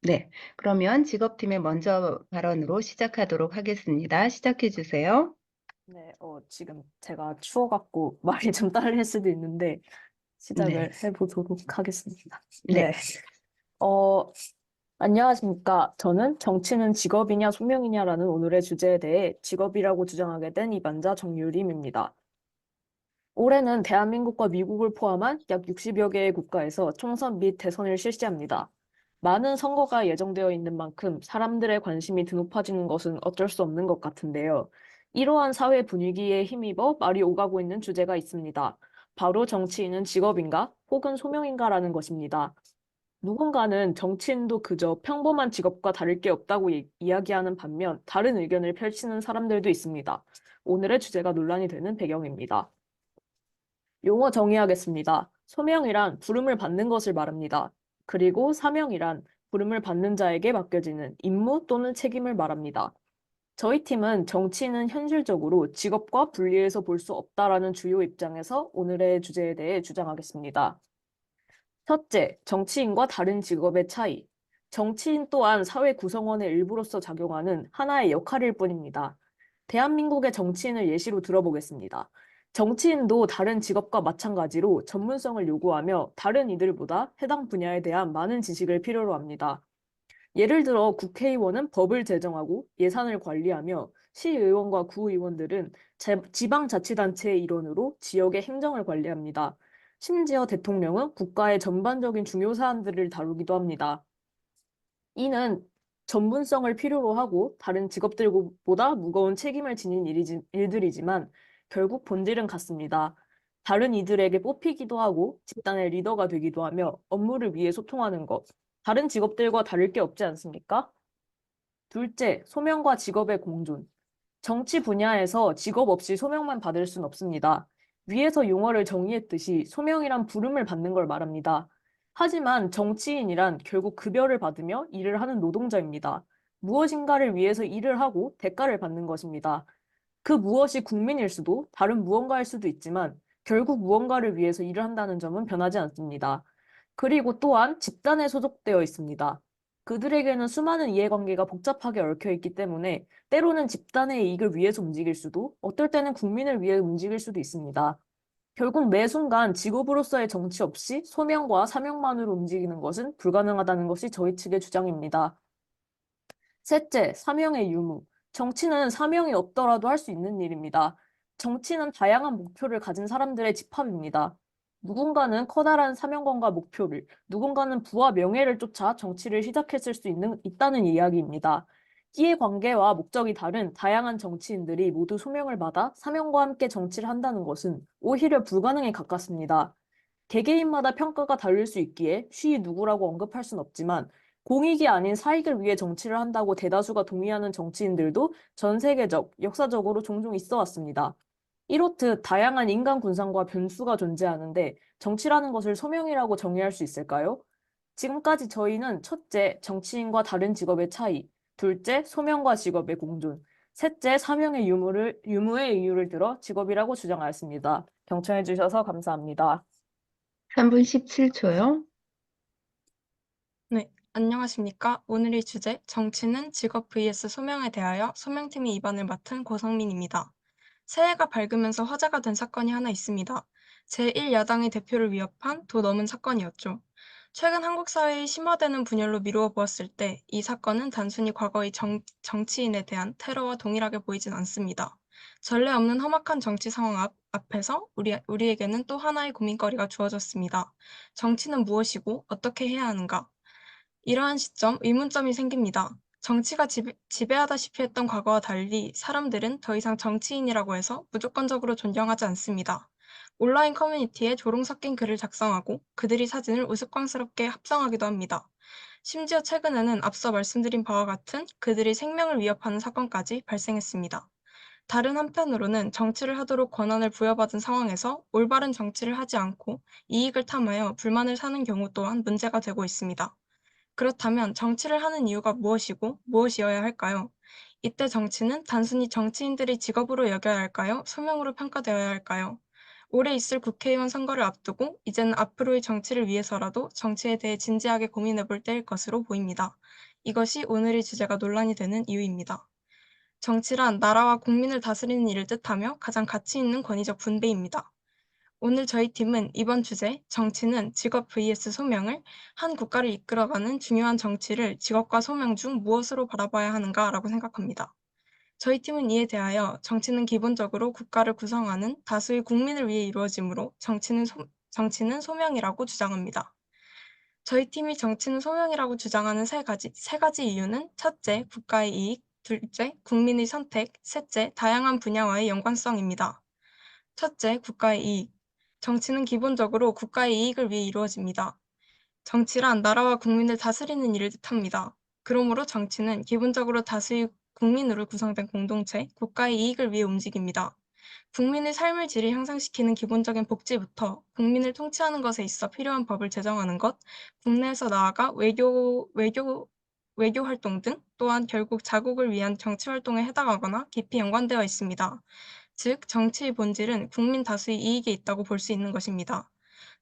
네. 그러면 직업팀의 먼저 발언으로 시작하도록 하겠습니다. 시작해 주세요. 네, 지금 제가 추워갖고 말이 좀 딸릴 수도 있는데 시작을 네. 해보도록 하겠습니다. 네. 네. 어, 안녕하십니까. 저는 정치는 직업이냐 숙명이냐라는 오늘의 주제에 대해 직업이라고 주장하게 된 이반자 정유림입니다. 올해는 대한민국과 미국을 포함한 약 60여 개의 국가에서 총선 및 대선을 실시합니다. 많은 선거가 예정되어 있는 만큼 사람들의 관심이 드높아지는 것은 어쩔 수 없는 것 같은데요. 이러한 사회 분위기에 힘입어 말이 오가고 있는 주제가 있습니다. 바로 정치인은 직업인가 혹은 소명인가라는 것입니다. 누군가는 정치인도 그저 평범한 직업과 다를 게 없다고 이야기하는 반면 다른 의견을 펼치는 사람들도 있습니다. 오늘의 주제가 논란이 되는 배경입니다. 용어 정의하겠습니다. 소명이란 부름을 받는 것을 말합니다. 그리고 사명이란 부름을 받는 자에게 맡겨지는 임무 또는 책임을 말합니다. 저희 팀은 정치인은 현실적으로 직업과 분리해서 볼 수 없다라는 주요 입장에서 오늘의 주제에 대해 주장하겠습니다. 첫째, 정치인과 다른 직업의 차이. 정치인 또한 사회 구성원의 일부로서 작용하는 하나의 역할일 뿐입니다. 대한민국의 정치인을 예시로 들어보겠습니다. 정치인도 다른 직업과 마찬가지로 전문성을 요구하며 다른 이들보다 해당 분야에 대한 많은 지식을 필요로 합니다. 예를 들어 국회의원은 법을 제정하고 예산을 관리하며 시의원과 구의원들은 지방자치단체의 일원으로 지역의 행정을 관리합니다. 심지어 대통령은 국가의 전반적인 중요 사안들을 다루기도 합니다. 이는 전문성을 필요로 하고 다른 직업들보다 무거운 책임을 지닌 일들이지만 결국 본질은 같습니다. 다른 이들에게 뽑히기도 하고 집단의 리더가 되기도 하며 업무를 위해 소통하는 것. 다른 직업들과 다를 게 없지 않습니까? 둘째, 소명과 직업의 공존. 정치 분야에서 직업 없이 소명만 받을 순 없습니다. 위에서 용어를 정의했듯이 소명이란 부름을 받는 걸 말합니다. 하지만 정치인이란 결국 급여를 받으며 일을 하는 노동자입니다. 무엇인가를 위해서 일을 하고 대가를 받는 것입니다. 그 무엇이 국민일 수도 다른 무언가일 수도 있지만 결국 무언가를 위해서 일을 한다는 점은 변하지 않습니다. 그리고 또한 집단에 소속되어 있습니다. 그들에게는 수많은 이해관계가 복잡하게 얽혀 있기 때문에 때로는 집단의 이익을 위해서 움직일 수도 어떨 때는 국민을 위해 움직일 수도 있습니다. 결국 매 순간 직업으로서의 정치 없이 소명과 사명만으로 움직이는 것은 불가능하다는 것이 저희 측의 주장입니다. 셋째, 사명의 유무. 정치는 사명이 없더라도 할 수 있는 일입니다. 정치는 다양한 목표를 가진 사람들의 집합입니다. 누군가는 커다란 사명감과 목표를, 누군가는 부와 명예를 쫓아 정치를 시작했을 수 있다는 이야기입니다. 이해관계와 목적이 다른 다양한 정치인들이 모두 소명을 받아 사명과 함께 정치를 한다는 것은 오히려 불가능에 가깝습니다. 개개인마다 평가가 다를 수 있기에 쉬이 누구라고 언급할 순 없지만 공익이 아닌 사익을 위해 정치를 한다고 대다수가 동의하는 정치인들도 전 세계적, 역사적으로 종종 있어 왔습니다. 이렇듯 다양한 인간 군상과 변수가 존재하는데 정치라는 것을 소명이라고 정의할 수 있을까요? 지금까지 저희는 첫째, 정치인과 다른 직업의 차이, 둘째, 소명과 직업의 공존, 셋째, 사명의 유무의 이유를 들어 직업이라고 주장하였습니다. 경청해 주셔서 감사합니다. 3분 17초요. 네, 안녕하십니까. 오늘의 주제, 정치는 직업 vs 소명에 대하여 소명팀의 입안을 맡은 고성민입니다. 새해가 밝으면서 화제가 된 사건이 하나 있습니다. 제1야당의 대표를 위협한 도 넘은 사건이었죠. 최근 한국 사회의 심화되는 분열로 미루어 보았을 때 이 사건은 단순히 과거의 정치인에 대한 테러와 동일하게 보이진 않습니다. 전례 없는 험악한 정치 상황 앞에서 우리에게는 또 하나의 고민거리가 주어졌습니다. 정치는 무엇이고 어떻게 해야 하는가? 이러한 시점 의문점이 생깁니다. 정치가 지배하다시피 했던 과거와 달리 사람들은 더 이상 정치인이라고 해서 무조건적으로 존경하지 않습니다. 온라인 커뮤니티에 조롱 섞인 글을 작성하고 그들이 사진을 우스꽝스럽게 합성하기도 합니다. 심지어 최근에는 앞서 말씀드린 바와 같은 그들의 생명을 위협하는 사건까지 발생했습니다. 다른 한편으로는 정치를 하도록 권한을 부여받은 상황에서 올바른 정치를 하지 않고 이익을 탐하여 불만을 사는 경우 또한 문제가 되고 있습니다. 그렇다면 정치를 하는 이유가 무엇이고 무엇이어야 할까요? 이때 정치는 단순히 정치인들의 직업으로 여겨야 할까요? 소명으로 평가되어야 할까요? 올해 있을 국회의원 선거를 앞두고 이제는 앞으로의 정치를 위해서라도 정치에 대해 진지하게 고민해 볼 때일 것으로 보입니다. 이것이 오늘의 주제가 논란이 되는 이유입니다. 정치란 나라와 국민을 다스리는 일을 뜻하며 가장 가치 있는 권위적 분배입니다. 오늘 저희 팀은 이번 주제, 정치는 직업 vs 소명을 한 국가를 이끌어가는 중요한 정치를 직업과 소명 중 무엇으로 바라봐야 하는가라고 생각합니다. 저희 팀은 이에 대하여 정치는 기본적으로 국가를 구성하는 다수의 국민을 위해 이루어지므로 정치는 소명이라고 주장합니다. 저희 팀이 정치는 소명이라고 주장하는 세 가지 이유는 첫째, 국가의 이익, 둘째, 국민의 선택, 셋째, 다양한 분야와의 연관성입니다. 첫째, 국가의 이익. 정치는 기본적으로 국가의 이익을 위해 이루어집니다. 정치란 나라와 국민을 다스리는 일을 뜻합니다. 그러므로 정치는 기본적으로 다수의 국민으로 구성된 공동체, 국가의 이익을 위해 움직입니다. 국민의 삶의 질을 향상시키는 기본적인 복지부터 국민을 통치하는 것에 있어 필요한 법을 제정하는 것, 국내에서 나아가 외교 활동 등 또한 결국 자국을 위한 정치 활동에 해당하거나 깊이 연관되어 있습니다. 즉, 정치의 본질은 국민 다수의 이익에 있다고 볼 수 있는 것입니다.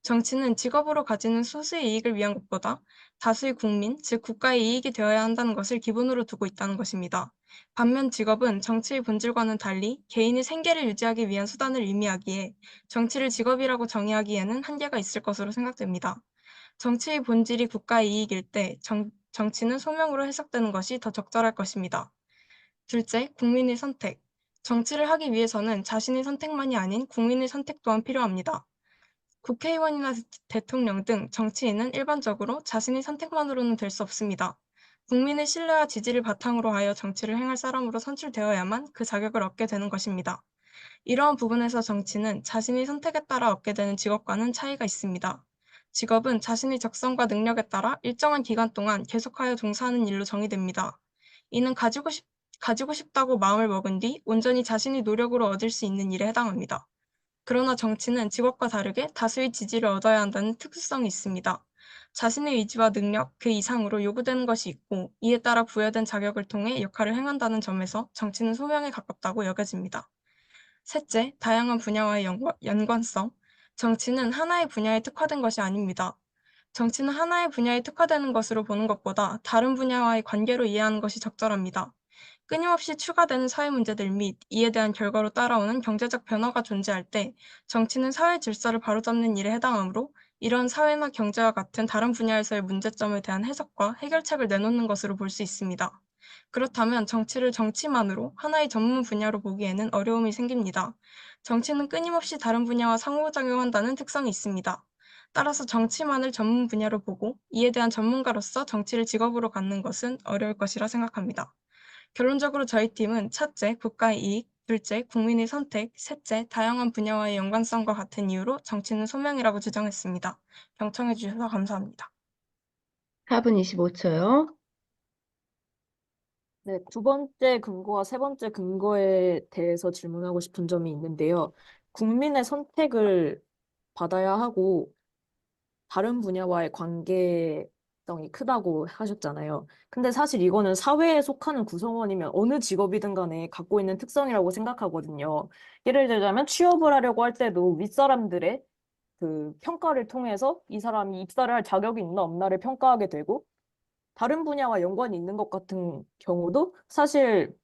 정치는 직업으로 가지는 소수의 이익을 위한 것보다 다수의 국민, 즉 국가의 이익이 되어야 한다는 것을 기본으로 두고 있다는 것입니다. 반면 직업은 정치의 본질과는 달리 개인의 생계를 유지하기 위한 수단을 의미하기에 정치를 직업이라고 정의하기에는 한계가 있을 것으로 생각됩니다. 정치의 본질이 국가의 이익일 때 정치는 소명으로 해석되는 것이 더 적절할 것입니다. 둘째, 국민의 선택. 정치를 하기 위해서는 자신의 선택만이 아닌 국민의 선택 또한 필요합니다. 국회의원이나 대통령 등 정치인은 일반적으로 자신의 선택만으로는 될 수 없습니다. 국민의 신뢰와 지지를 바탕으로 하여 정치를 행할 사람으로 선출되어야만 그 자격을 얻게 되는 것입니다. 이러한 부분에서 정치는 자신의 선택에 따라 얻게 되는 직업과는 차이가 있습니다. 직업은 자신의 적성과 능력에 따라 일정한 기간 동안 계속하여 종사하는 일로 정의됩니다. 이는 가지고 싶다고 마음을 먹은 뒤 온전히 자신의 노력으로 얻을 수 있는 일에 해당합니다. 그러나 정치는 직업과 다르게 다수의 지지를 얻어야 한다는 특수성이 있습니다. 자신의 의지와 능력, 그 이상으로 요구되는 것이 있고 이에 따라 부여된 자격을 통해 역할을 행한다는 점에서 정치는 소명에 가깝다고 여겨집니다. 셋째, 다양한 분야와의 연관성. 정치는 하나의 분야에 특화된 것이 아닙니다. 정치는 하나의 분야에 특화되는 것으로 보는 것보다 다른 분야와의 관계로 이해하는 것이 적절합니다. 끊임없이 추가되는 사회 문제들 및 이에 대한 결과로 따라오는 경제적 변화가 존재할 때 정치는 사회 질서를 바로잡는 일에 해당하므로 이런 사회나 경제와 같은 다른 분야에서의 문제점에 대한 해석과 해결책을 내놓는 것으로 볼 수 있습니다. 그렇다면 정치를 정치만으로 하나의 전문 분야로 보기에는 어려움이 생깁니다. 정치는 끊임없이 다른 분야와 상호작용한다는 특성이 있습니다. 따라서 정치만을 전문 분야로 보고 이에 대한 전문가로서 정치를 직업으로 갖는 것은 어려울 것이라 생각합니다. 결론적으로 저희 팀은 첫째, 국가의 이익, 둘째, 국민의 선택, 셋째, 다양한 분야와의 연관성과 같은 이유로 정치는 소명이라고 주장했습니다. 경청해 주셔서 감사합니다. 4분 25초요. 네, 두 번째 근거와 세 번째 근거에 대해서 질문하고 싶은 점이 있는데요. 국민의 선택을 받아야 하고 다른 분야와의 관계성이 크다고 하셨잖아요. 근데 사실 이거는 사회에 속하는 구성원이면 어느 직업이든 간에 갖고 있는 특성이라고 생각하거든요. 예를 들자면 취업을 하려고 할 때도 윗사람들의 그 평가를 통해서 이 사람이 입사를 할 자격이 있나 없나를 평가하게 되고 다른 분야와 연관이 있는 것 같은 경우도 사실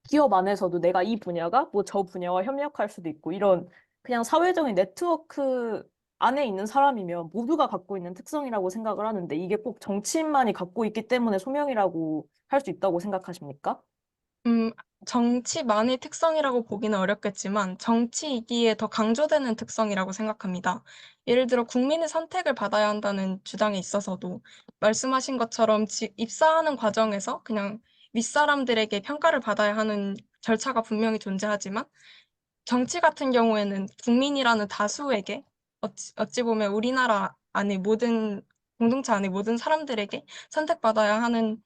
기업 안에서도 내가 이 분야가 뭐 저 분야와 협력할 수도 있고 이런 그냥 사회적인 네트워크 안에 있는 사람이면 모두가 갖고 있는 특성이라고 생각을 하는데 이게 꼭 정치인만이 갖고 있기 때문에 소명이라고 할 수 있다고 생각하십니까? 음, 정치만의 특성이라고 보기는 어렵겠지만 정치이기에 더 강조되는 특성이라고 생각합니다. 예를 들어 국민의 선택을 받아야 한다는 주장에 있어서도 말씀하신 것처럼 입사하는 과정에서 그냥 윗사람들에게 평가를 받아야 하는 절차가 분명히 존재하지만 정치 같은 경우에는 국민이라는 다수에게 어찌 보면 우리나라 안에 공동체 안에 모든 사람들에게 선택받아야 하는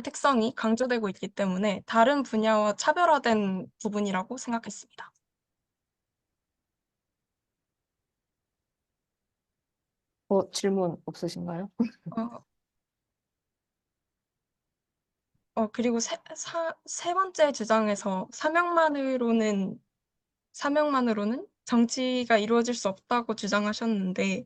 특성이 강조되고 있기 때문에 다른 분야와 차별화된 부분이라고 생각했습니다. 질문 없으신가요? 어, 그리고 세 번째 주장에서 사명만으로는 정치가 이루어질 수 없다고 주장하셨는데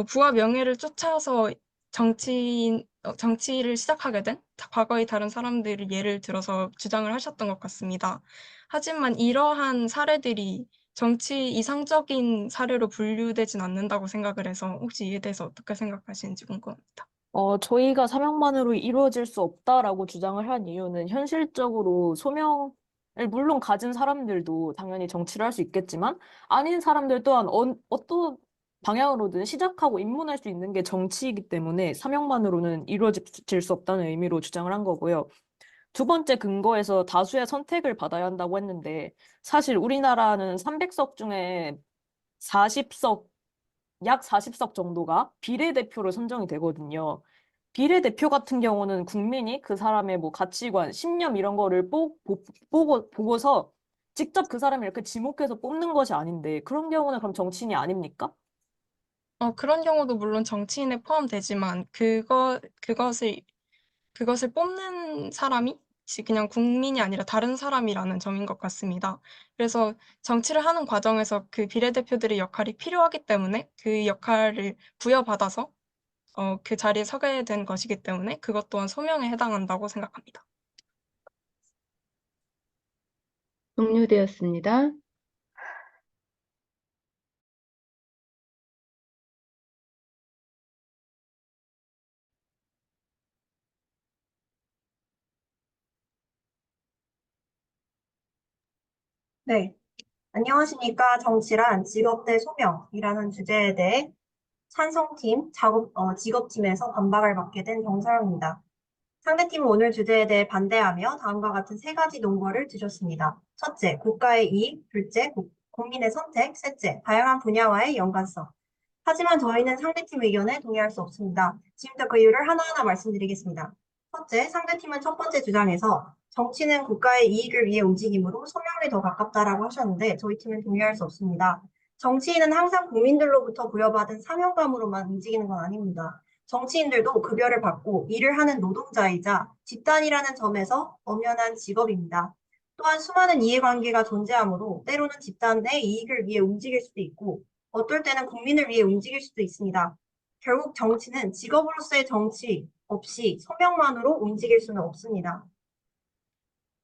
부와 명예를 쫓아서 정치를 시작하게 된 과거의 다른 사람들을 예를 들어서 주장을 하셨던 것 같습니다. 하지만 이러한 사례들이 정치 이상적인 사례로 분류되진 않는다고 생각을 해서 혹시 이에 대해서 어떻게 생각하시는지 궁금합니다. 저희가 사명만으로 이루어질 수 없다라고 주장을 한 이유는 현실적으로 소명을 물론 가진 사람들도 당연히 정치를 할 수 있겠지만 아닌 사람들 또한 어떤 방향으로든 시작하고 입문할 수 있는 게 정치이기 때문에 사명만으로는 이루어질 수 없다는 의미로 주장을 한 거고요. 두 번째 근거에서 다수의 선택을 받아야 한다고 했는데 사실 우리나라는 300석 중에 40석 약 40석 정도가 비례대표로 선정이 되거든요. 비례대표 같은 경우는 국민이 그 사람의 뭐 가치관, 신념 이런 거를 보고서 직접 그 사람을 이렇게 지목해서 뽑는 것이 아닌데 그런 경우는 그럼 정치인이 아닙니까? 그런 경우도 물론 정치인에 포함되지만 그것을 뽑는 사람이 그냥 국민이 아니라 다른 사람이라는 점인 것 같습니다. 그래서 정치를 하는 과정에서 그 비례대표들의 역할이 필요하기 때문에 그 역할을 부여받아서 그 자리에 서게 된 것이기 때문에 그것 또한 소명에 해당한다고 생각합니다. 종료되었습니다. 네, 안녕하십니까. 정치란 직업 대 소명이라는 주제에 대해 찬성팀, 직업팀에서 반박을 받게 된 정서영입니다. 상대팀은 오늘 주제에 대해 반대하며 다음과 같은 세 가지 논거를 드셨습니다. 첫째, 국가의 이익. 둘째, 국민의 선택. 셋째, 다양한 분야와의 연관성. 하지만 저희는 상대팀 의견에 동의할 수 없습니다. 지금부터 그 이유를 하나하나 말씀드리겠습니다. 첫째, 상대팀은 첫 번째 주장에서 정치는 국가의 이익을 위해 움직이므로 소명에 더 가깝다라고 하셨는데 저희 팀은 동의할 수 없습니다. 정치인은 항상 국민들로부터 부여받은 사명감으로만 움직이는 건 아닙니다. 정치인들도 급여를 받고 일을 하는 노동자이자 집단이라는 점에서 엄연한 직업입니다. 또한 수많은 이해관계가 존재하므로 때로는 집단 내 이익을 위해 움직일 수도 있고 어떨 때는 국민을 위해 움직일 수도 있습니다. 결국 정치는 직업으로서의 정치 없이 소명만으로 움직일 수는 없습니다.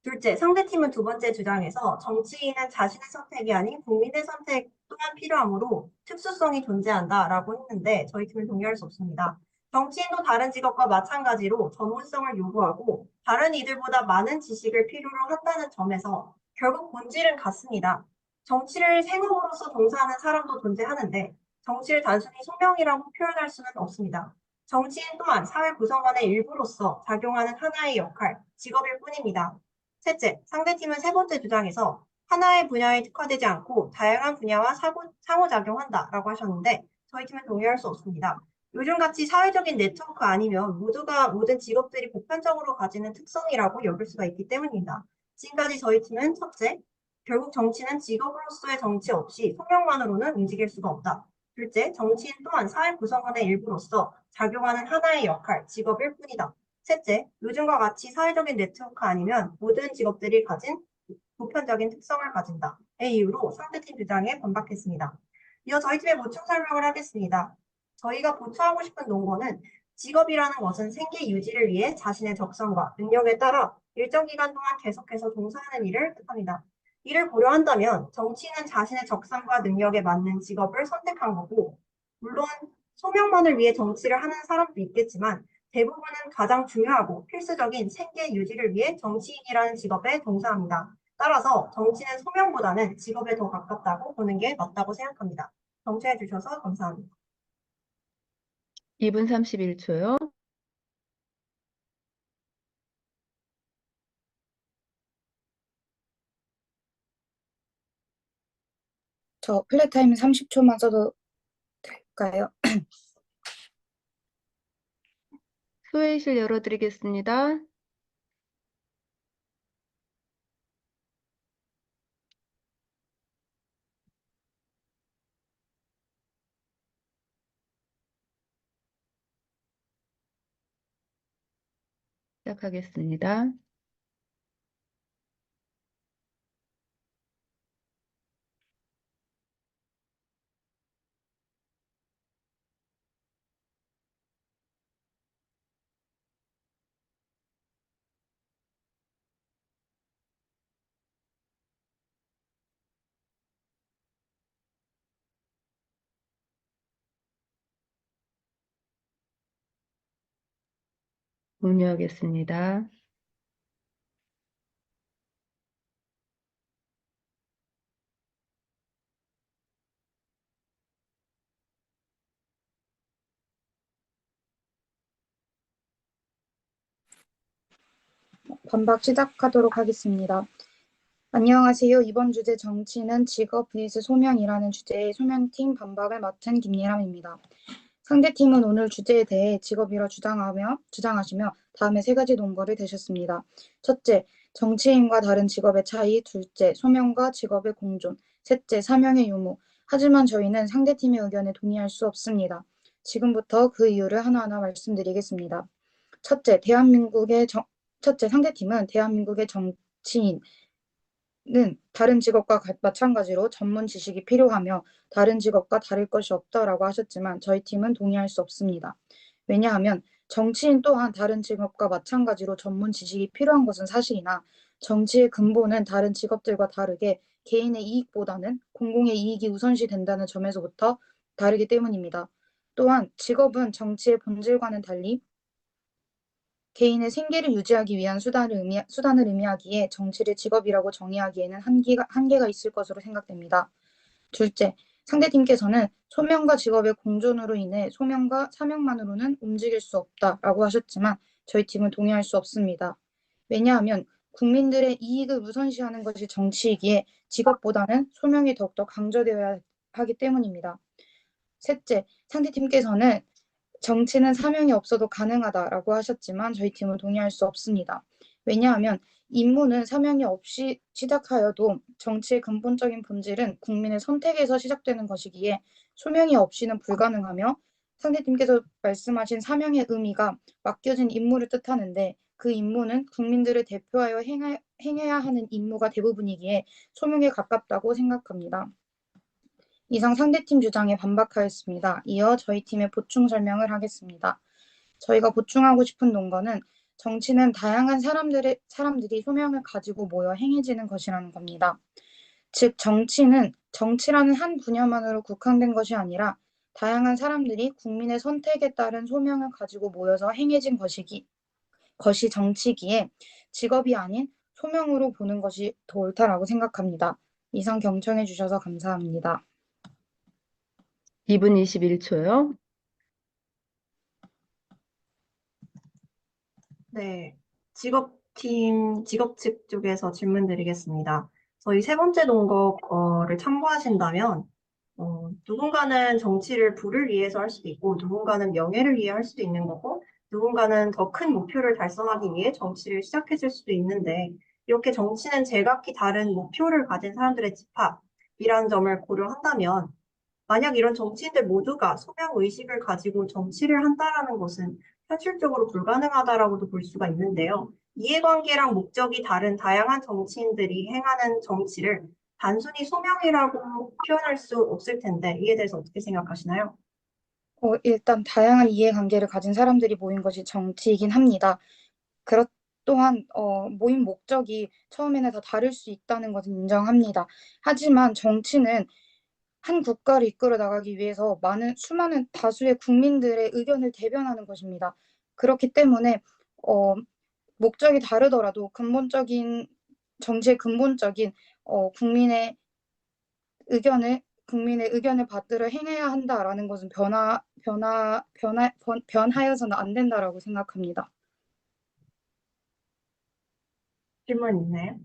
둘째, 상대팀은 두 번째 주장에서 정치인은 자신의 선택이 아닌 국민의 선택 또한 필요하므로 특수성이 존재한다라고 했는데 저희 팀은 동의할 수 없습니다. 정치인도 다른 직업과 마찬가지로 전문성을 요구하고 다른 이들보다 많은 지식을 필요로 한다는 점에서 결국 본질은 같습니다. 정치를 생업으로서 종사하는 사람도 존재하는데 정치를 단순히 소명이라고 표현할 수는 없습니다. 정치인 또한 사회 구성원의 일부로서 작용하는 하나의 역할, 직업일 뿐입니다. 셋째, 상대팀은 세 번째 주장에서 하나의 분야에 특화되지 않고 다양한 분야와 상호작용한다라고 하셨는데 저희 팀은 동의할 수 없습니다. 요즘같이 사회적인 네트워크 아니면 모든 직업들이 보편적으로 가지는 특성이라고 여길 수가 있기 때문입니다. 지금까지 저희 팀은 첫째, 결국 정치는 직업으로서의 정치 없이 소명만으로는 움직일 수가 없다. 둘째, 정치인 또한 사회 구성원의 일부로서 작용하는 하나의 역할, 직업일 뿐이다. 셋째, 요즘과 같이 사회적인 네트워크 아니면 모든 직업들이 가진 보편적인 특성을 가진다. 의 이유로 상대팀 주장에 반박했습니다. 이어 저희 팀의 보충 설명을 하겠습니다. 저희가 보충하고 싶은 논거는 직업이라는 것은 생계 유지를 위해 자신의 적성과 능력에 따라 일정 기간 동안 계속해서 종사하는 일을 뜻합니다. 이를 고려한다면 정치인은 자신의 적성과 능력에 맞는 직업을 선택한 거고, 물론 소명만을 위해 정치를 하는 사람도 있겠지만 대부분은 가장 중요하고 필수적인 생계 유지를 위해 정치인이라는 직업에 종사합니다. 따라서 정치는 소명보다는 직업에 더 가깝다고 보는 게 맞다고 생각합니다. 정치해 주셔서 감사합니다. 2분 31초요. 저 플랫타임 30초만 써도 될까요? 소회의실 열어드리겠습니다. 시작하겠습니다. 종료하겠습니다. 반박 시작하도록 하겠습니다. 안녕하세요. 이번 주제 정치는 직업 vs 소명이라는 주제의 소명팀 반박을 맡은 김예람입니다. 상대팀은 오늘 주제에 대해 직업이라 주장하시며 다음에 세 가지 논거를 대셨습니다. 첫째, 정치인과 다른 직업의 차이. 둘째, 소명과 직업의 공존. 셋째, 사명의 유무. 하지만 저희는 상대팀의 의견에 동의할 수 없습니다. 지금부터 그 이유를 하나하나 말씀드리겠습니다. 첫째, 상대팀은 대한민국의 정치인 는 다른 직업과 마찬가지로 전문 지식이 필요하며 다른 직업과 다를 것이 없다라고 하셨지만 저희 팀은 동의할 수 없습니다. 왜냐하면 정치인 또한 다른 직업과 마찬가지로 전문 지식이 필요한 것은 사실이나 정치의 근본은 다른 직업들과 다르게 개인의 이익보다는 공공의 이익이 우선시 된다는 점에서부터 다르기 때문입니다. 또한 직업은 정치의 본질과는 달리 개인의 생계를 유지하기 위한 수단을 의미하기에 정치를 직업이라고 정의하기에는 한계가 있을 것으로 생각됩니다. 둘째, 상대팀께서는 소명과 직업의 공존으로 인해 소명과 사명만으로는 움직일 수 없다라고 하셨지만 저희 팀은 동의할 수 없습니다. 왜냐하면 국민들의 이익을 우선시하는 것이 정치이기에 직업보다는 소명이 더욱더 강조되어야 하기 때문입니다. 셋째, 상대팀께서는 정치는 사명이 없어도 가능하다라고 하셨지만 저희 팀은 동의할 수 없습니다. 왜냐하면 임무는 사명이 없이 시작하여도 정치의 근본적인 본질은 국민의 선택에서 시작되는 것이기에 소명이 없이는 불가능하며 상대팀께서 말씀하신 사명의 의미가 맡겨진 임무를 뜻하는데 그 임무는 국민들을 대표하여 행해야 하는 임무가 대부분이기에 소명에 가깝다고 생각합니다. 이상 상대팀 주장에 반박하였습니다. 이어 저희 팀의 보충 설명을 하겠습니다. 저희가 보충하고 싶은 논거는 정치는 다양한 사람들이 소명을 가지고 모여 행해지는 것이라는 겁니다. 즉 정치는 정치라는 한 분야만으로 국한된 것이 아니라 다양한 사람들이 국민의 선택에 따른 소명을 가지고 모여서 행해진 것이 정치기에 직업이 아닌 소명으로 보는 것이 더 옳다라고 생각합니다. 이상 경청해 주셔서 감사합니다. 2분 21초요. 네, 직업 측 쪽에서 질문 드리겠습니다. 저희 세 번째 논거를 참고하신다면, 누군가는 정치를 부를 위해서 할 수도 있고, 누군가는 명예를 위해 할 수도 있는 거고, 누군가는 더 큰 목표를 달성하기 위해 정치를 시작했을 수도 있는데, 이렇게 정치는 제각기 다른 목표를 가진 사람들의 집합이라는 점을 고려한다면, 만약 이런 정치인들 모두가 소명의식을 가지고 정치를 한다라는 것은 현실적으로 불가능하다라고도 볼 수가 있는데요. 이해관계랑 목적이 다른 다양한 정치인들이 행하는 정치를 단순히 소명이라고 표현할 수 없을 텐데 이에 대해서 어떻게 생각하시나요? 일단 다양한 이해관계를 가진 사람들이 모인 것이 정치이긴 합니다. 또한 모임 목적이 처음에는 다 다를 수 있다는 것은 인정합니다. 하지만 정치는 한 국가를 이끌어 나가기 위해서 수많은 다수의 국민들의 의견을 대변하는 것입니다. 그렇기 때문에 목적이 다르더라도 정치의 근본적인 국민의 의견을 받들어 행해야 한다라는 것은 변하여서는 안 된다라고 생각합니다. 질문 있나요?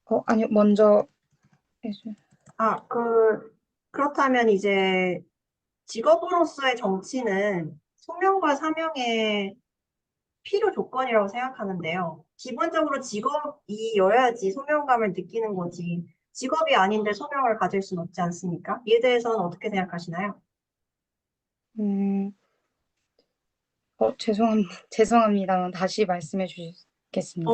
어, 아니요, 먼저 해주. 그렇다면 이제 직업으로서의 정치는 소명과 사명의 필요 조건이라고 생각하는데요. 기본적으로 직업이어야지 소명감을 느끼는 거지. 직업이 아닌데 소명을 가질 수는 없지 않습니까? 이에 대해서는 어떻게 생각하시나요? 음, 죄송합니다만 다시 말씀해 주시겠습니까?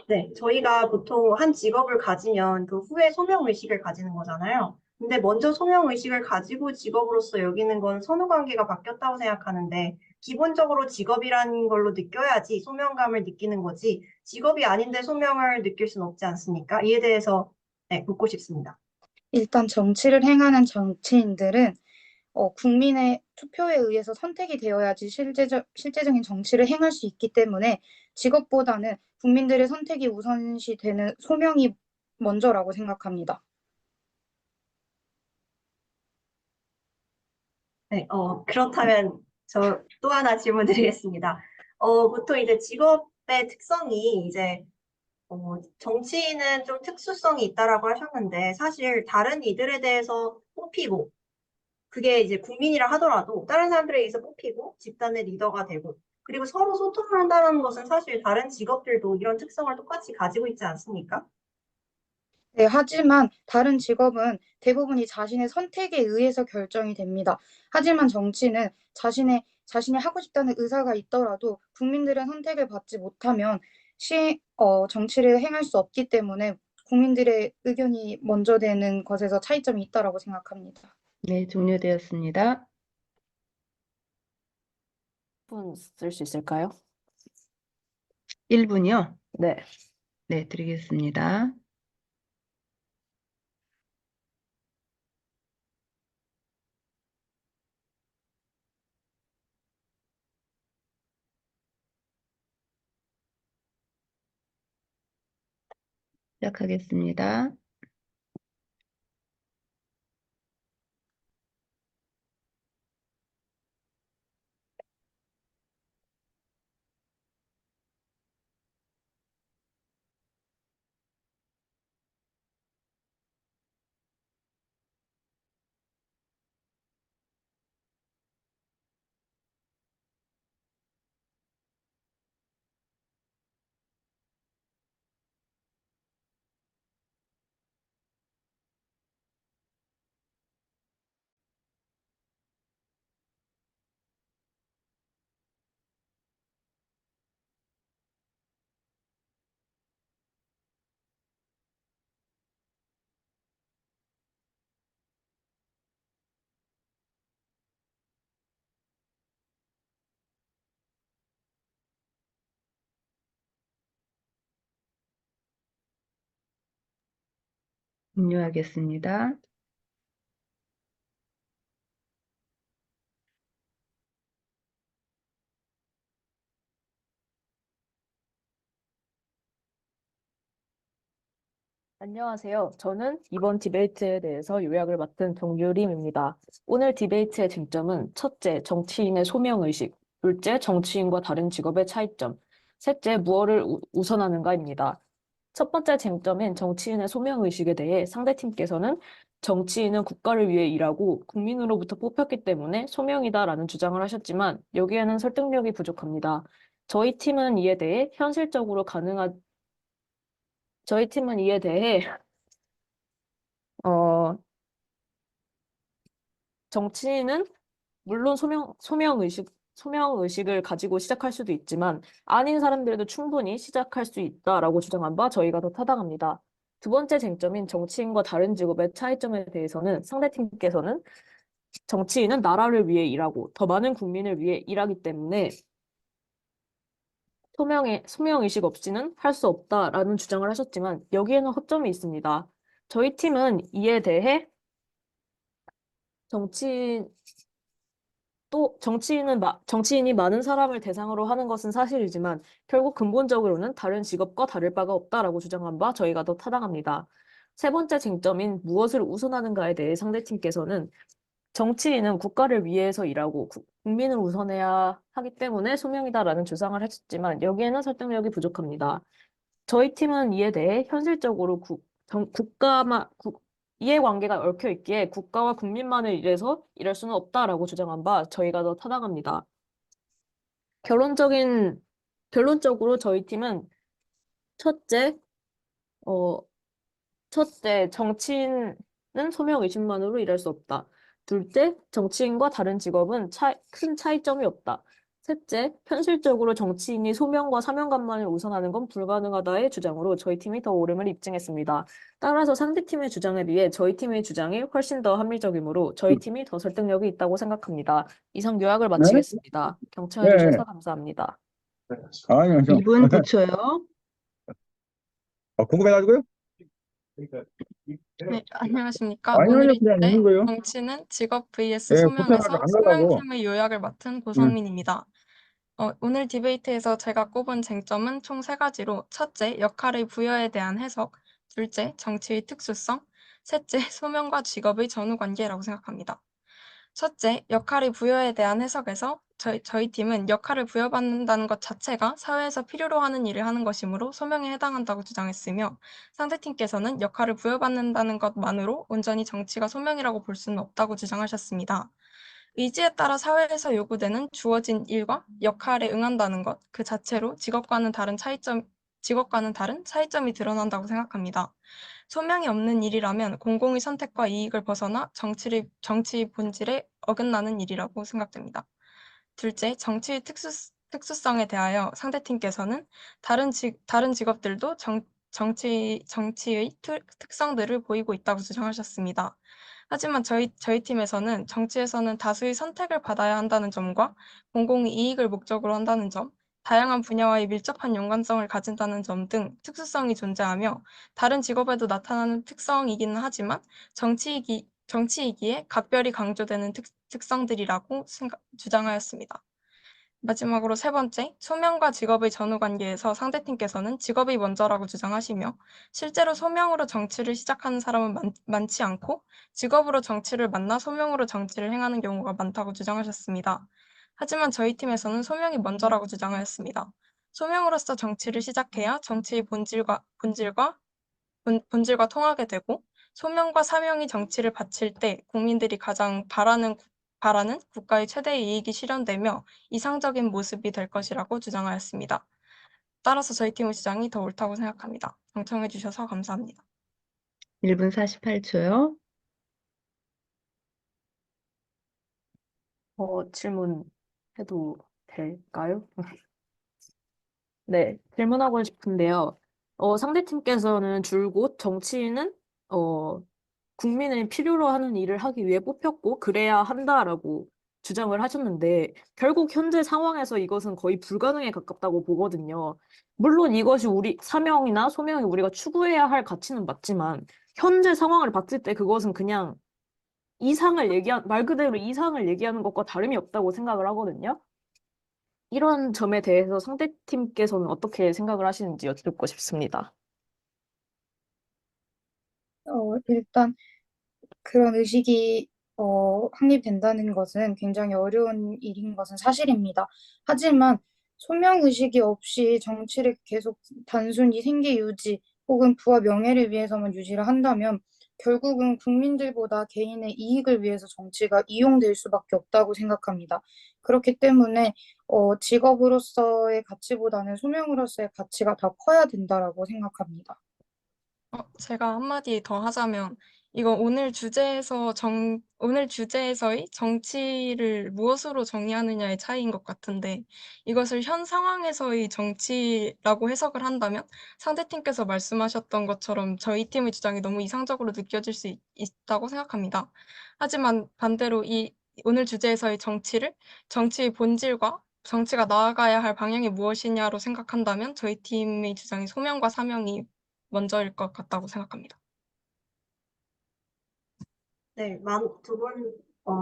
네. 저희가 보통 한 직업을 가지면 그 후에 소명의식을 가지는 거잖아요. 근데 먼저 소명의식을 가지고 직업으로서 여기는 건 선후관계가 바뀌었다고 생각하는데 기본적으로 직업이라는 걸로 느껴야지 소명감을 느끼는 거지 직업이 아닌데 소명을 느낄 수는 없지 않습니까? 이에 대해서 네, 묻고 싶습니다. 일단 정치를 행하는 정치인들은 국민의 투표에 의해서 선택이 되어야지 실제적인 정치를 행할 수 있기 때문에 직업보다는 국민들의 선택이 우선시 되는 소명이 먼저라고 생각합니다. 네, 그렇다면 저 또 하나 질문 드리겠습니다. 보통 이제 직업의 특성이 이제 정치인은 좀 특수성이 있다라고 하셨는데 사실 다른 이들에 대해서 뽑히고 그게 이제 국민이라 하더라도 다른 사람들에 의해서 뽑히고 집단의 리더가 되고 그리고 서로 소통을 한다는 것은 사실 다른 직업들도 이런 특성을 똑같이 가지고 있지 않습니까? 네, 하지만 다른 직업은 대부분이 자신의 선택에 의해서 결정이 됩니다. 하지만 정치는 자신이 하고 싶다는 의사가 있더라도 국민들의 선택을 받지 못하면 정치를 행할 수 없기 때문에 국민들의 의견이 먼저 되는 것에서 차이점이 있다라고 생각합니다. 네, 종료되었습니다. 1분 쓸 수 있을까요? 1분이요? 네. 네, 드리겠습니다. 시작하겠습니다. 종료하겠습니다. 안녕하세요. 저는 이번 디베이트에 대해서 요약을 맡은 정유림입니다. 오늘 디베이트의 쟁점은 첫째, 정치인의 소명의식, 둘째, 정치인과 다른 직업의 차이점, 셋째, 무엇을 우선하는가입니다. 첫 번째 쟁점인 정치인의 소명의식에 대해 상대팀께서는 정치인은 국가를 위해 일하고 국민으로부터 뽑혔기 때문에 소명이다라는 주장을 하셨지만 여기에는 설득력이 부족합니다. 저희 팀은 이에 대해 저희 팀은 이에 대해 어, 정치인은 물론 소명의식을 가지고 시작할 수도 있지만 아닌 사람들도 충분히 시작할 수 있다라고 주장한 바 저희가 더 타당합니다. 두 번째 쟁점인 정치인과 다른 직업의 차이점에 대해서는 상대팀께서는 정치인은 나라를 위해 일하고 더 많은 국민을 위해 일하기 때문에 소명의식 없이는 할 수 없다라는 주장을 하셨지만 여기에는 허점이 있습니다. 저희 팀은 이에 대해 정치인 정치인이 많은 사람을 대상으로 하는 것은 사실이지만 결국 근본적으로는 다른 직업과 다를 바가 없다라고 주장한 바 저희가 더 타당합니다. 세 번째 쟁점인 무엇을 우선하는가에 대해 상대팀께서는 정치인은 국가를 위해서 일하고 국민을 우선해야 하기 때문에 소명이다라는 주장을 하셨지만 여기에는 설득력이 부족합니다. 저희 팀은 이에 대해 현실적으로 이해관계가 얽혀 있기에 국가와 국민만을 위해서 일할 수는 없다라고 주장한 바 저희가 더 타당합니다. 결론적으로 저희 팀은 첫째, 어, 정치인은 소명 의식만으로 일할 수 없다. 둘째, 정치인과 다른 직업은 큰 차이점이 없다. 셋째, 현실적으로 정치인이 소명과 사명감만을 우선하는 건 불가능하다의 주장으로 저희 팀이 더 옳음을 입증했습니다. 따라서 상대팀의 주장에 비해 저희 팀의 주장이 훨씬 더 합리적이므로 저희 팀이 더 설득력이 있다고 생각합니다. 이상 요약을 네? 마치겠습니다. 경청해 네. 주셔서 감사합니다. 아니요, 2분 9초요. 궁금해가지고요. 네, 안녕하십니까. 아니, 아니요, 오늘의 그냥 주제, 있는 거예요. 정치는 직업 vs 예, 고생하지 소명에서 안 가려고. 소명팀의 요약을 맡은 예. 고성민입니다. 오늘 디베이트에서 제가 꼽은 쟁점은 총 세 가지로, 첫째, 역할의 부여에 대한 해석, 둘째, 정치의 특수성, 셋째, 소명과 직업의 전후 관계라고 생각합니다. 첫째, 역할의 부여에 대한 해석에서 저희 팀은 역할을 부여받는다는 것 자체가 사회에서 필요로 하는 일을 하는 것이므로 소명에 해당한다고 주장했으며, 상대팀께서는 역할을 부여받는다는 것만으로 온전히 정치가 소명이라고 볼 수는 없다고 주장하셨습니다. 의지에 따라 사회에서 요구되는 주어진 일과 역할에 응한다는 것 그 자체로 직업과는 다른 차이점이 드러난다고 생각합니다. 소명이 없는 일이라면 공공의 선택과 이익을 벗어나 정치의 본질에 어긋나는 일이라고 생각됩니다. 둘째, 정치의 특수성에 대하여 상대팀께서는 다른 직업들도 정치의 특성들을 보이고 있다고 주장하셨습니다. 하지만 저희 팀에서는 정치에서는 다수의 선택을 받아야 한다는 점과 공공의 이익을 목적으로 한다는 점, 다양한 분야와의 밀접한 연관성을 가진다는 점 등 특수성이 존재하며, 다른 직업에도 나타나는 특성이기는 하지만 정치이기에 각별히 강조되는 특성들이라고 주장하였습니다. 마지막으로 세 번째, 소명과 직업의 전후 관계에서 상대팀께서는 직업이 먼저라고 주장하시며, 실제로 소명으로 정치를 시작하는 사람은 많지 않고 직업으로 정치를 만나 소명으로 정치를 행하는 경우가 많다고 주장하셨습니다. 하지만 저희 팀에서는 소명이 먼저라고 주장하였습니다. 소명으로서 정치를 시작해야 정치의 본질과 통하게 되고, 소명과 사명이 정치를 바칠 때 국민들이 가장 바라는 국가의 최대의 이익이 실현되며 이상적인 모습이 될 것이라고 주장하였습니다. 따라서 저희 팀의 주장이 더 옳다고 생각합니다. 경청해 주셔서 감사합니다. 1분 48초요. 질문해도 될까요? 네, 질문하고 싶은데요. 상대팀께서는 줄곧 정치인은 국민의 필요로 하는 일을 하기 위해 뽑혔고 그래야 한다라고 주장을 하셨는데, 결국 현재 상황에서 이것은 거의 불가능에 가깝다고 보거든요. 물론 이것이 우리 사명이나 소명이 우리가 추구해야 할 가치는 맞지만, 현재 상황을 봤을 때 그것은 그냥 말 그대로 이상을 얘기하는 것과 다름이 없다고 생각을 하거든요. 이런 점에 대해서 상대팀께서는 어떻게 생각을 하시는지 여쭙고 싶습니다. 일단 그런 의식이 확립된다는 것은 굉장히 어려운 일인 것은 사실입니다. 하지만 소명 의식이 없이 정치를 계속 단순히 생계 유지 혹은 부와 명예를 위해서만 유지를 한다면 결국은 국민들보다 개인의 이익을 위해서 정치가 이용될 수밖에 없다고 생각합니다. 그렇기 때문에 직업으로서의 가치보다는 소명으로서의 가치가 더 커야 된다라고 생각합니다. 제가 한마디 더 하자면, 이건 오늘 주제에서의 정치를 무엇으로 정의하느냐의 차이인 것 같은데, 이것을 현 상황에서의 정치라고 해석을 한다면 상대팀께서 말씀하셨던 것처럼 저희 팀의 주장이 너무 이상적으로 느껴질 수 있다고 생각합니다. 하지만 반대로 오늘 주제에서의 정치의 본질과 정치가 나아가야 할 방향이 무엇이냐로 생각한다면 저희 팀의 주장이 소명과 사명이 먼저일 것 같다고 생각합니다. 네, 두 분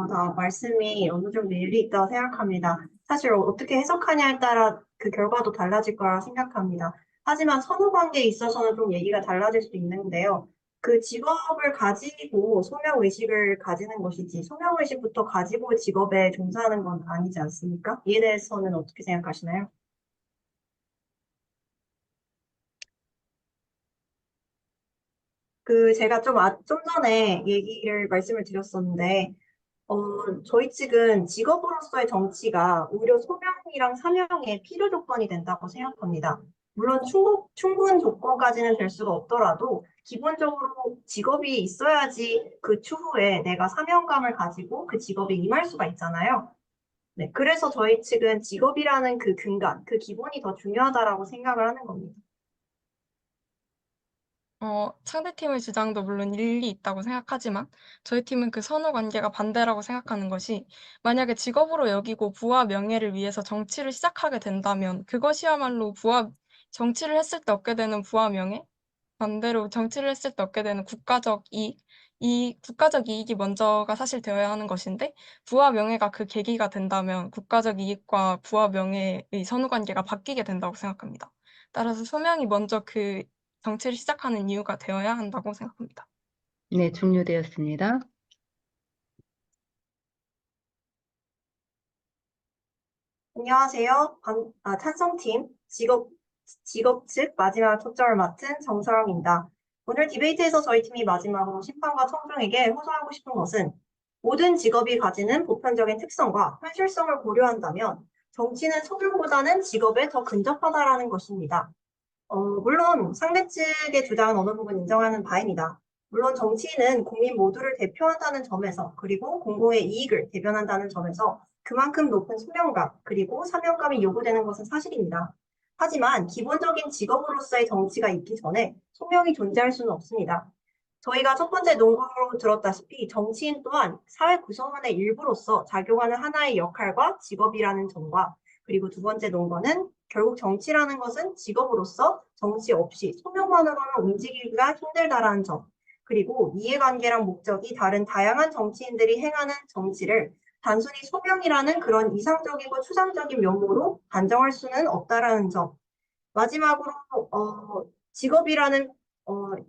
다 말씀이 어느 정도 일리 있다고 생각합니다. 사실 어떻게 해석하냐에 따라 그 결과도 달라질 거라 생각합니다. 하지만 선후 관계에 있어서는 좀 얘기가 달라질 수 있는데요. 그 직업을 가지고 소명의식을 가지는 것이지 소명의식부터 가지고 직업에 종사하는 건 아니지 않습니까? 이에 대해서는 어떻게 생각하시나요? 제가 좀 전에 말씀을 드렸었는데, 저희 측은 직업으로서의 정치가 오히려 소명이랑 사명의 필요 조건이 된다고 생각합니다. 물론 충분 조건까지는 될 수가 없더라도 기본적으로 직업이 있어야지 그 추후에 내가 사명감을 가지고 그 직업에 임할 수가 있잖아요. 네, 그래서 저희 측은 직업이라는 그 근간, 그 기본이 더 중요하다라고 생각을 하는 겁니다. 상대팀의 주장도 물론 일리 있다고 생각하지만 저희 팀은 그 선후 관계가 반대라고 생각하는 것이, 만약에 직업으로 여기고 부와 명예를 위해서 정치를 시작하게 된다면 그것이야말로 정치를 했을 때 얻게 되는 부와 명예, 반대로 정치를 했을 때 얻게 되는 국가적 이 국가적 이익이 먼저가 사실 되어야 하는 것인데 부와 명예가 그 계기가 된다면 국가적 이익과 부와 명예의 선후 관계가 바뀌게 된다고 생각합니다. 따라서 소명이 먼저 그 정치를 시작하는 이유가 되어야 한다고 생각합니다. 네, 종료되었습니다. 안녕하세요. 찬성팀 직업 측 마지막 초점을 맡은 정서영입니다. 오늘 디베이트에서 저희 팀이 마지막으로 심판과 청중에게 호소하고 싶은 것은 모든 직업이 가지는 보편적인 특성과 현실성을 고려한다면 정치는 소명보다는 직업에 더 근접하다라는 것입니다. 물론 상대 측의 주장은 어느 부분 인정하는 바입니다. 물론 정치인은 국민 모두를 대표한다는 점에서 그리고 공공의 이익을 대변한다는 점에서 그만큼 높은 소명감 그리고 사명감이 요구되는 것은 사실입니다. 하지만 기본적인 직업으로서의 정치가 있기 전에 소명이 존재할 수는 없습니다. 저희가 첫 번째 논거로 들었다시피 정치인 또한 사회 구성원의 일부로서 작용하는 하나의 역할과 직업이라는 점과 그리고 두 번째 논거는 결국 정치라는 것은 직업으로서 정치 없이 소명만으로는 움직이기가 힘들다라는 점, 그리고 이해관계랑 목적이 다른 다양한 정치인들이 행하는 정치를 단순히 소명이라는 그런 이상적이고 추상적인 면모로 단정할 수는 없다라는 점, 마지막으로 직업이라는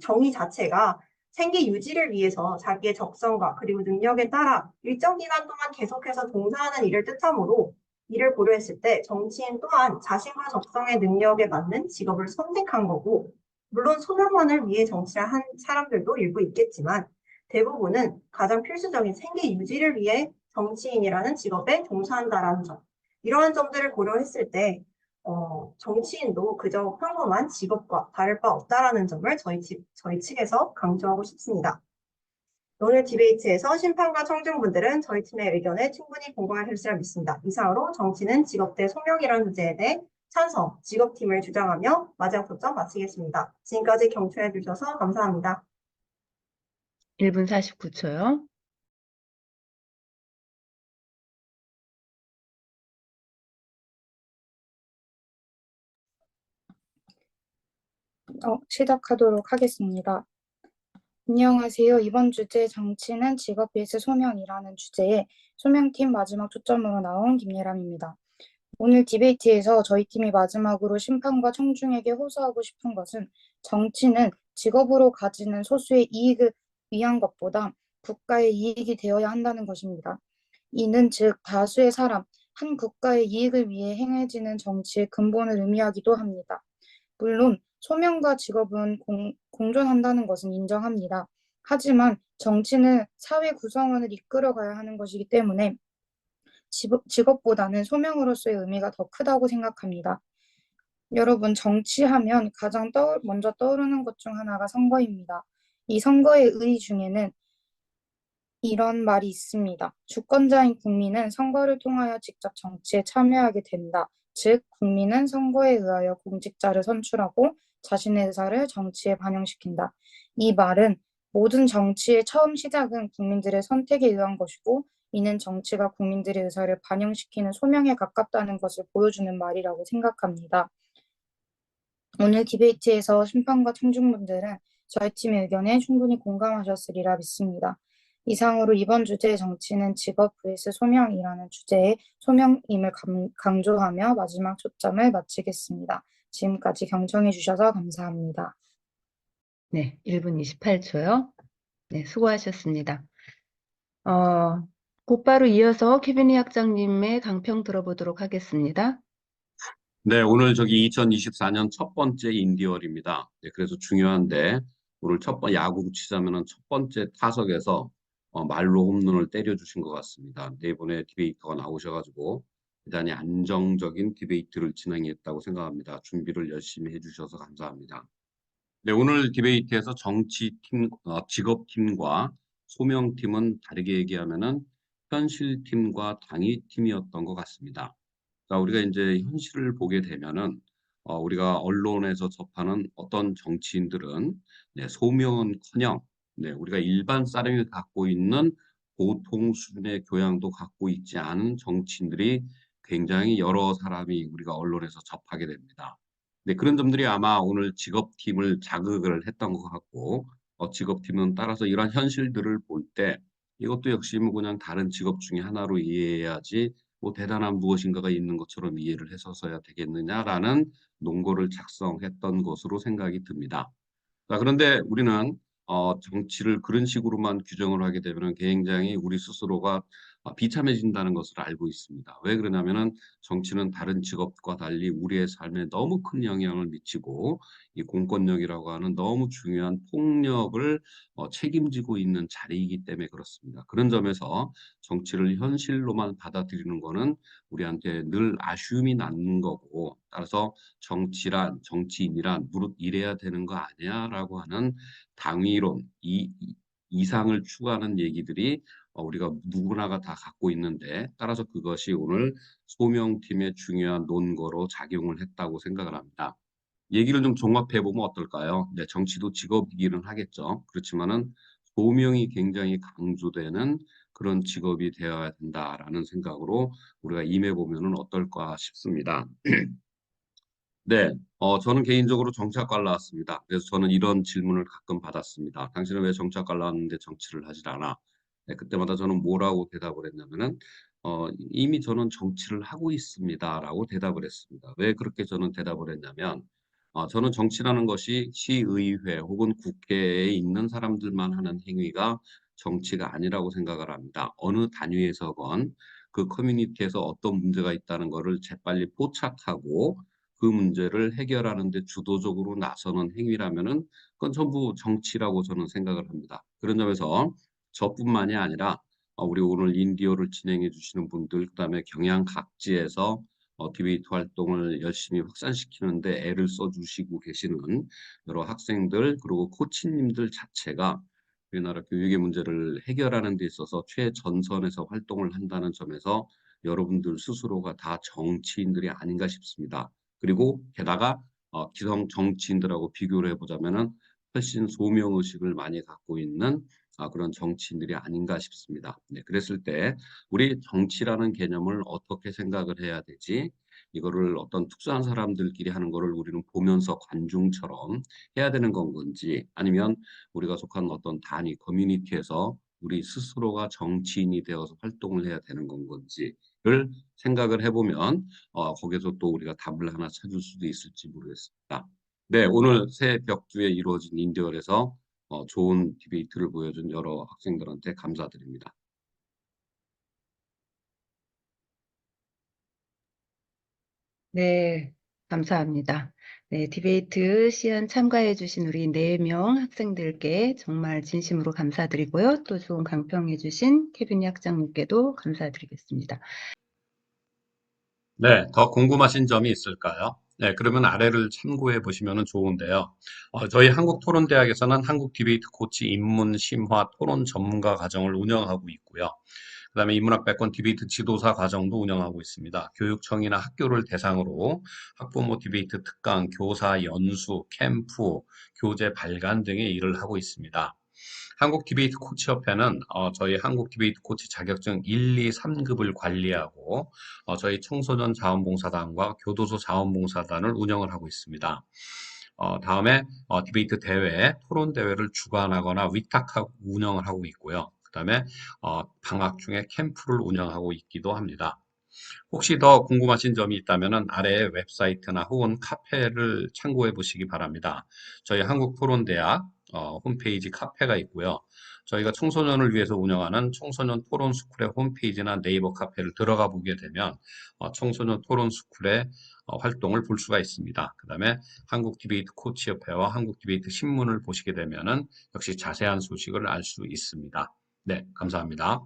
정의 자체가 생계 유지를 위해서 자기의 적성과 그리고 능력에 따라 일정 기간 동안 계속해서 종사하는 일을 뜻하므로 이를 고려했을 때 정치인 또한 자신과 적성의 능력에 맞는 직업을 선택한 거고, 물론 소명만을 위해 정치를 한 사람들도 일부 있겠지만 대부분은 가장 필수적인 생계 유지를 위해 정치인이라는 직업에 종사한다라는 점, 이러한 점들을 고려했을 때 정치인도 그저 평범한 직업과 다를 바 없다라는 점을 저희 측에서 강조하고 싶습니다. 오늘 디베이트에서 심판과 청중분들은 저희 팀의 의견에 충분히 공감하셨으리라 믿습니다. 이상으로 정치는 직업 대 소명이라는 주제에 대해 찬성, 직업팀을 주장하며 마지막 초점 마치겠습니다. 지금까지 경청해 주셔서 감사합니다. 1분 49초요. 시작하도록 하겠습니다. 안녕하세요. 이번 주제 정치는 직업 vs 소명이라는 주제에 소명팀 마지막 초점으로 나온 김예람입니다. 오늘 디베이트에서 저희 팀이 마지막으로 심판과 청중에게 호소하고 싶은 것은 정치는 직업으로 가지는 소수의 이익을 위한 것보다 국가의 이익이 되어야 한다는 것입니다. 이는 즉 다수의 사람, 한 국가의 이익을 위해 행해지는 정치의 근본을 의미하기도 합니다. 물론 소명과 직업은 공존한다는 것은 인정합니다. 하지만 정치는 사회 구성원을 이끌어가야 하는 것이기 때문에 직업보다는 소명으로서의 의미가 더 크다고 생각합니다. 여러분, 정치하면 가장 먼저 떠오르는 것 중 하나가 선거입니다. 이 선거의 의의 중에는 이런 말이 있습니다. 주권자인 국민은 선거를 통하여 직접 정치에 참여하게 된다. 즉, 국민은 선거에 의하여 공직자를 선출하고 자신의 의사를 정치에 반영시킨다. 이 말은 모든 정치의 처음 시작은 국민들의 선택에 의한 것이고 이는 정치가 국민들의 의사를 반영시키는 소명에 가깝다는 것을 보여주는 말이라고 생각합니다. 오늘 디베이트에서 심판과 청중분들은 저희 팀의 의견에 충분히 공감하셨으리라 믿습니다. 이상으로 이번 주제의 정치는 직업 vs 소명이라는 주제의 소명임을 강조하며 마지막 초점을 마치겠습니다. 지금까지 경청해 주셔서 감사합니다. 네, 1분 28초요. 네, 수고하셨습니다. 곧바로 이어서 케비니 학장님의 강평 들어보도록 하겠습니다. 네, 오늘 2024년 첫 번째 인디얼입니다. 네, 그래서 중요한데 오늘 야구로 치자면은 첫 번째 타석에서 말로 홈런을 때려주신 것 같습니다. 네, 이번에 디베이터가 나오셔가지고 대단히 안정적인 디베이트를 진행했다고 생각합니다. 준비를 열심히 해주셔서 감사합니다. 네, 오늘 디베이트에서 정치팀, 직업팀과 소명팀은 다르게 얘기하면은 현실팀과 당위팀이었던 것 같습니다. 자, 우리가 이제 현실을 보게 되면은 우리가 언론에서 접하는 어떤 정치인들은 네, 소명은커녕 네, 우리가 일반 사람이 갖고 있는 보통 수준의 교양도 갖고 있지 않은 정치인들이 굉장히 여러 사람이 우리가 언론에서 접하게 됩니다. 네, 그런 점들이 아마 오늘 직업팀을 자극을 했던 것 같고, 직업팀은 따라서 이러한 현실들을 볼 때 이것도 역시 뭐 그냥 다른 직업 중에 하나로 이해해야지 뭐 대단한 무엇인가가 있는 것처럼 이해를 해서서야 되겠느냐라는 논거를 작성했던 것으로 생각이 듭니다. 자, 그런데 우리는 정치를 그런 식으로만 규정을 하게 되면 굉장히 우리 스스로가 비참해진다는 것을 알고 있습니다. 왜 그러냐면은 정치는 다른 직업과 달리 우리의 삶에 너무 큰 영향을 미치고 이 공권력이라고 하는 너무 중요한 폭력을 책임지고 있는 자리이기 때문에 그렇습니다. 그런 점에서 정치를 현실로만 받아들이는 거는 우리한테 늘 아쉬움이 남는 거고, 따라서 정치인이란 무릇 이래야 되는 거 아니야라고 하는 당위론, 이상을 추구하는 얘기들이 우리가 누구나가 다 갖고 있는데, 따라서 그것이 오늘 소명팀의 중요한 논거로 작용을 했다고 생각을 합니다. 얘기를 좀 종합해 보면 어떨까요? 네, 정치도 직업이기는 하겠죠. 그렇지만은 소명이 굉장히 강조되는 그런 직업이 되어야 된다라는 생각으로 우리가 임해 보면은 어떨까 싶습니다. 네, 저는 개인적으로 정치학과를 나왔습니다. 그래서 저는 이런 질문을 가끔 받았습니다. 당신은 왜 정치학과를 나왔는데 정치를 하질 않아? 네, 그때마다 저는 뭐라고 대답을 했냐면은, 이미 저는 정치를 하고 있습니다라고 대답을 했습니다. 왜 그렇게 저는 대답을 했냐면, 저는 정치라는 것이 시의회 혹은 국회에 있는 사람들만 하는 행위가 정치가 아니라고 생각을 합니다. 어느 단위에서건 그 커뮤니티에서 어떤 문제가 있다는 것을 재빨리 포착하고 그 문제를 해결하는 데 주도적으로 나서는 행위라면은 그건 전부 정치라고 저는 생각을 합니다. 그런 점에서 저뿐만이 아니라 우리 오늘 인디어를 진행해 주시는 분들, 그다음에 경향각지에서 디베이트 활동을 열심히 확산시키는데 애를 써주시고 계시는 여러 학생들 그리고 코치님들 자체가 우리나라 교육의 문제를 해결하는 데 있어서 최전선에서 활동을 한다는 점에서 여러분들 스스로가 다 정치인들이 아닌가 싶습니다. 그리고 게다가 기성 정치인들하고 비교를 해보자면은 훨씬 소명의식을 많이 갖고 있는 그런 정치인들이 아닌가 싶습니다. 네, 그랬을 때 우리 정치라는 개념을 어떻게 생각을 해야 되지? 이거를 어떤 특수한 사람들끼리 하는 거를 우리는 보면서 관중처럼 해야 되는 건 건지, 아니면 우리가 속한 어떤 단위 커뮤니티에서 우리 스스로가 정치인이 되어서 활동을 해야 되는 건 건지를 생각을 해보면 거기서 또 우리가 답을 하나 찾을 수도 있을지 모르겠습니다. 네, 오늘 새 벽두에 이루어진 인디얼에서 좋은 디베이트를 보여준 여러 학생들한테 감사드립니다. 네, 감사합니다. 네, 디베이트 시연 참가해주신 우리 4명 학생들께 정말 진심으로 감사드리고요. 또 좋은 강평해주신 케빈 학장님께도 감사드리겠습니다. 네, 더 궁금하신 점이 있을까요? 네, 그러면 아래를 참고해 보시면 좋은데요. 저희 한국토론대학에서는 한국 디베이트 코치 입문 심화 토론 전문가 과정을 운영하고 있고요. 그다음에 인문학백권 디베이트 지도사 과정도 운영하고 있습니다. 교육청이나 학교를 대상으로 학부모 디베이트 특강, 교사 연수, 캠프, 교재 발간 등의 일을 하고 있습니다. 한국 디베이트 코치협회는 저희 한국 디베이트 코치 자격증 1, 2, 3급을 관리하고 저희 청소년 자원봉사단과 교도소 자원봉사단을 운영을 하고 있습니다. 다음에 디베이트 대회, 토론 대회를 주관하거나 위탁하고 운영을 하고 있고요. 그다음에 방학 중에 캠프를 운영하고 있기도 합니다. 혹시 더 궁금하신 점이 있다면 아래 웹사이트나 혹은 카페를 참고해 보시기 바랍니다. 저희 한국토론대학 홈페이지 카페가 있고요. 저희가 청소년을 위해서 운영하는 청소년 토론 스쿨의 홈페이지나 네이버 카페를 들어가 보게 되면 청소년 토론 스쿨의 활동을 볼 수가 있습니다. 그 다음에 한국 디베이트 코치협회와 한국 디베이트 신문을 보시게 되면은 역시 자세한 소식을 알 수 있습니다. 네, 감사합니다.